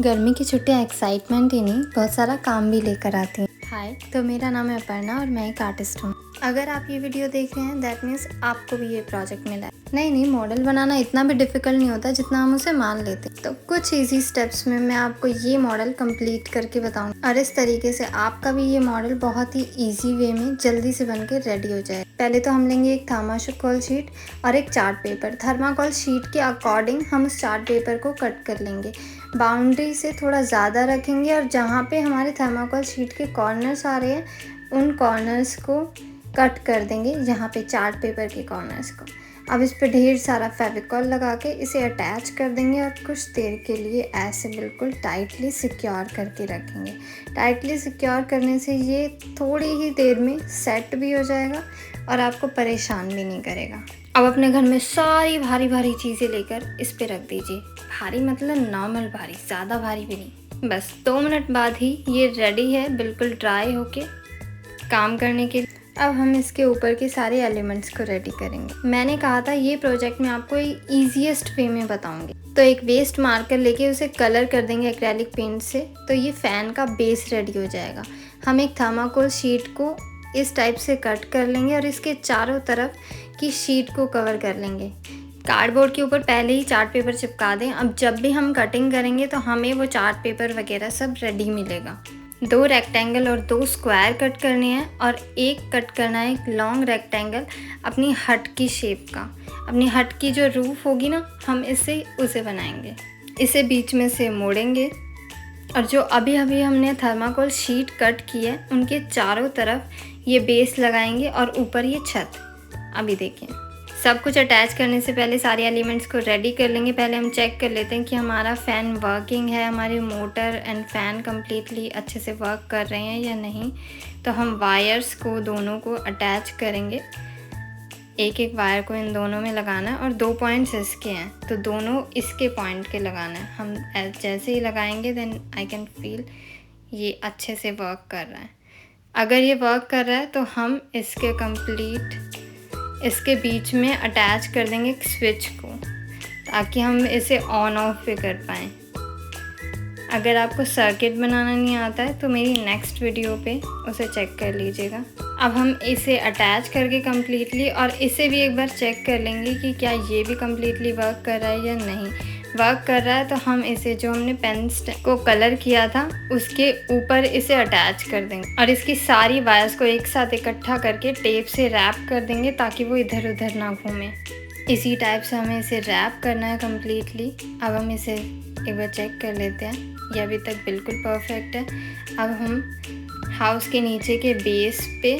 गर्मी की छुट्टियाँ एक्साइटमेंट ही नहीं, बहुत सारा काम भी लेकर आती हैं। हाय, तो मेरा नाम है अपर्णा और मैं एक आर्टिस्ट हूँ। अगर आप ये वीडियो देख रहे हैं दैट मीन्स आपको भी ये प्रोजेक्ट मिला है। नहीं, मॉडल बनाना इतना भी डिफ़िकल्ट नहीं होता जितना हम उसे मान लेते हैं। तो कुछ इजी स्टेप्स में मैं आपको ये मॉडल कंप्लीट करके बताऊँगी और इस तरीके से आपका भी ये मॉडल बहुत ही ईजी वे में जल्दी से बन के रेडी हो जाए। पहले तो हम लेंगे एक थर्माकोल शीट और एक चार्ट पेपर। थर्माकोल शीट के अकॉर्डिंग हम उस चार्ट पेपर को कट कर लेंगे। बाउंड्री से थोड़ा ज़्यादा रखेंगे और जहाँ पे हमारे थर्माकोल शीट के कॉर्नर्स आ रहे हैं उन कॉर्नर्स को कट कर देंगे, यहाँ पे चार्ट पेपर के कॉर्नर्स को। अब इस पे ढेर सारा फेविकॉल लगा के इसे अटैच कर देंगे और कुछ देर के लिए ऐसे बिल्कुल टाइटली सिक्योर करके रखेंगे। टाइटली सिक्योर करने से ये थोड़ी ही देर में सेट भी हो जाएगा और आपको परेशान भी नहीं करेगा। अब अपने घर में सारी भारी चीज़ें लेकर इस पे रख दीजिए। भारी मतलब नॉर्मल भारी, ज़्यादा भारी भी नहीं। बस 2 मिनट बाद ही ये रेडी है बिल्कुल ड्राई होके काम करने के। अब हम इसके ऊपर के सारे एलिमेंट्स को रेडी करेंगे। मैंने कहा था ये प्रोजेक्ट मैं आपको ईजीएस्ट वे में बताऊंगी। तो एक वेस्ट मार्कर लेके उसे कलर कर देंगे एक्रेलिक पेंट से, तो ये फ़ैन का बेस रेडी हो जाएगा। हम एक थर्माकोल शीट को इस टाइप से कट कर लेंगे और इसके चारों तरफ की शीट को कवर कर लेंगे। कार्डबोर्ड के ऊपर पहले ही चार्ट पेपर चिपका दें। अब जब भी हम कटिंग करेंगे तो हमें वो चार्ट पेपर वगैरह सब रेडी मिलेगा। 2 रेक्टेंगल और 2 स्क्वायर कट करने हैं और एक कट करना है एक लॉन्ग रेक्टेंगल अपनी हट की शेप का। अपनी हट की जो रूफ होगी ना, हम उसे बनाएंगे। इसे बीच में से मोड़ेंगे और जो अभी हमने थर्माकोल शीट कट की है उनके चारों तरफ ये बेस लगाएंगे और ऊपर ये छत। अभी देखें, सब कुछ अटैच करने से पहले सारे एलिमेंट्स को रेडी कर लेंगे। पहले हम चेक कर लेते हैं कि हमारा फ़ैन वर्किंग है, हमारी मोटर एंड फ़ैन कम्प्लीटली अच्छे से वर्क कर रहे हैं या नहीं। तो हम वायर्स को दोनों को अटैच करेंगे। एक वायर को इन दोनों में लगाना है और 2 पॉइंट्स इसके हैं तो दोनों इसके पॉइंट के लगाना है। हम जैसे ही लगाएंगे देन आई कैन फील ये अच्छे से वर्क कर रहा है। अगर ये वर्क कर रहा है तो हम इसके बीच में अटैच कर देंगे एक स्विच को, ताकि हम इसे ऑन ऑफ भी कर पाएँ। अगर आपको सर्किट बनाना नहीं आता है तो मेरी नेक्स्ट वीडियो पे उसे चेक कर लीजिएगा। अब हम इसे अटैच करके कम्प्लीटली और इसे भी एक बार चेक कर लेंगे कि क्या ये भी कम्प्लीटली वर्क कर रहा है या नहीं। वर्क कर रहा है तो हम इसे जो हमने पेन को कलर किया था उसके ऊपर इसे अटैच कर देंगे और इसकी सारी वायर्स को एक साथ इकट्ठा करके टेप से रैप कर देंगे ताकि वो इधर उधर ना घूमे। इसी टाइप से हमें इसे रैप करना है कम्प्लीटली। अब हम इसे एक बार चेक कर लेते हैं, ये अभी तक बिल्कुल परफेक्ट है। अब हम हाउस के नीचे के बेस पे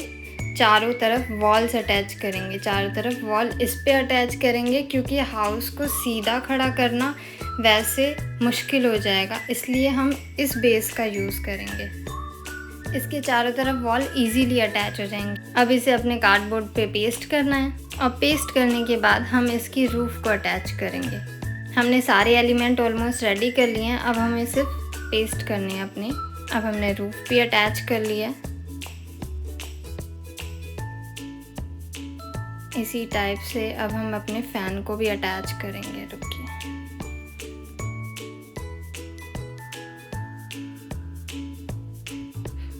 चारों तरफ वॉल्स अटैच करेंगे। चारों तरफ वॉल इस पे अटैच करेंगे क्योंकि हाउस को सीधा खड़ा करना वैसे मुश्किल हो जाएगा, इसलिए हम इस बेस का यूज़ करेंगे। इसके चारों तरफ वॉल इजीली अटैच हो जाएंगे। अब इसे अपने कार्डबोर्ड पे पेस्ट करना है और पेस्ट करने के बाद हम इसकी रूफ को अटैच करेंगे। हमने सारे एलिमेंट ऑलमोस्ट रेडी कर लिए हैं, अब हमें सिर्फ पेस्ट करने हैं अपने। अब हमने रूफ भी अटैच कर लिया है। इसी टाइप से अब हम अपने फ़ैन को भी अटैच करेंगे। रुकिए,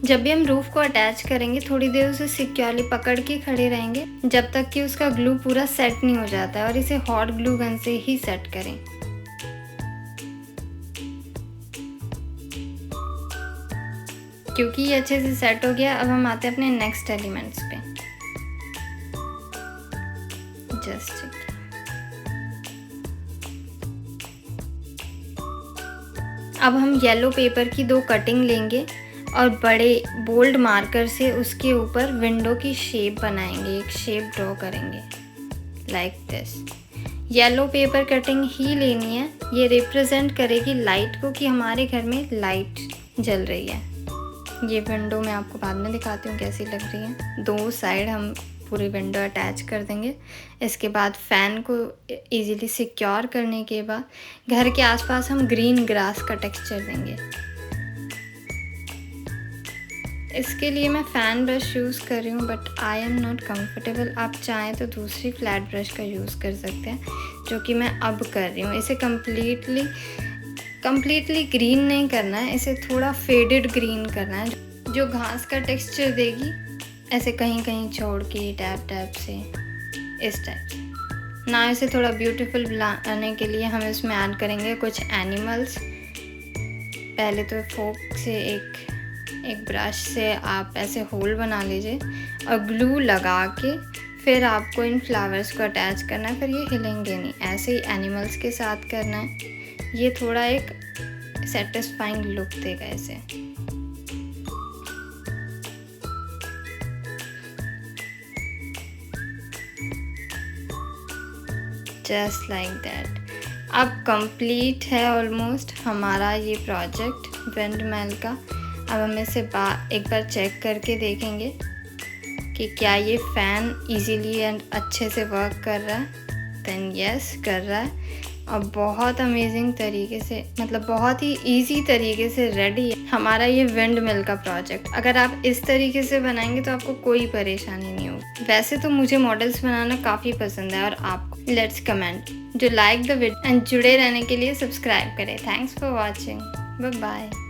जब भी हम रूफ को अटैच करेंगे थोड़ी देर उसे सिक्योरली पकड़ के खड़े रहेंगे जब तक कि उसका ग्लू पूरा सेट नहीं हो जाता है और इसे हॉट ग्लू गन से ही सेट करें। क्योंकि ये अच्छे से सेट हो गया, अब हम आते हैं अपने नेक्स्ट एलिमेंट्स पे। जस्ट अब हम येलो पेपर की 2 कटिंग लेंगे और बड़े बोल्ड मार्कर से उसके ऊपर विंडो की शेप बनाएंगे। एक शेप ड्रॉ करेंगे like this. Yellow paper cutting ही लेनी है, ये रिप्रेजेंट करेगी लाइट को कि हमारे घर में लाइट जल रही है। ये विंडो मैं आपको बाद में दिखाती हूँ कैसी लग रही है। 2 साइड हम पूरी विंडो अटैच कर देंगे। इसके बाद फ़ैन को इजीली सिक्योर करने के बाद घर के आसपास हम ग्रीन ग्रास का टेक्सचर देंगे। इसके लिए मैं फ़ैन ब्रश यूज़ कर रही हूँ but I am not comfortable. आप चाहें तो दूसरी फ्लैट ब्रश का यूज़ कर सकते हैं, जो कि मैं अब कर रही हूँ। इसे कम्प्लीटली कम्प्लीटली ग्रीन नहीं करना है, इसे थोड़ा फेडेड ग्रीन करना है जो घास का टेक्सचर देगी, ऐसे कहीं कहीं छोड़ के टैप टैप से, इस टाइप ना। इसे थोड़ा ब्यूटीफुल बनाने के लिए हम इसमें ऐड करेंगे कुछ एनिमल्स। पहले तो फोक से एक ब्रश से आप ऐसे होल बना लीजिए और ग्लू लगा के फिर आपको इन फ्लावर्स को अटैच करना है। फिर ये हिलेंगे नहीं, ऐसे ही एनिमल्स के साथ करना है। ये थोड़ा एक सेटिस्फाइंग लुक देगा इसे। Just like that. अब कंप्लीट है ऑलमोस्ट हमारा ये प्रोजेक्ट विंडमिल का। अब हम इसे एक बार चेक करके देखेंगे कि क्या ये फ़ैन इजीली एंड अच्छे से वर्क कर रहा है। देन यस, कर रहा है और बहुत अमेजिंग तरीके से, मतलब बहुत ही इजी तरीके से रेडी है हमारा ये विंडमिल का प्रोजेक्ट। अगर आप इस तरीके से बनाएंगे तो आपको कोई परेशानी नहीं होगी। वैसे तो मुझे मॉडल्स बनाना काफ़ी पसंद है और आपको। लेट्स कमेंट जो लाइक द वीडियो एंड जुड़े रहने के लिए सब्सक्राइब करें। Thanks for watching, bye bye.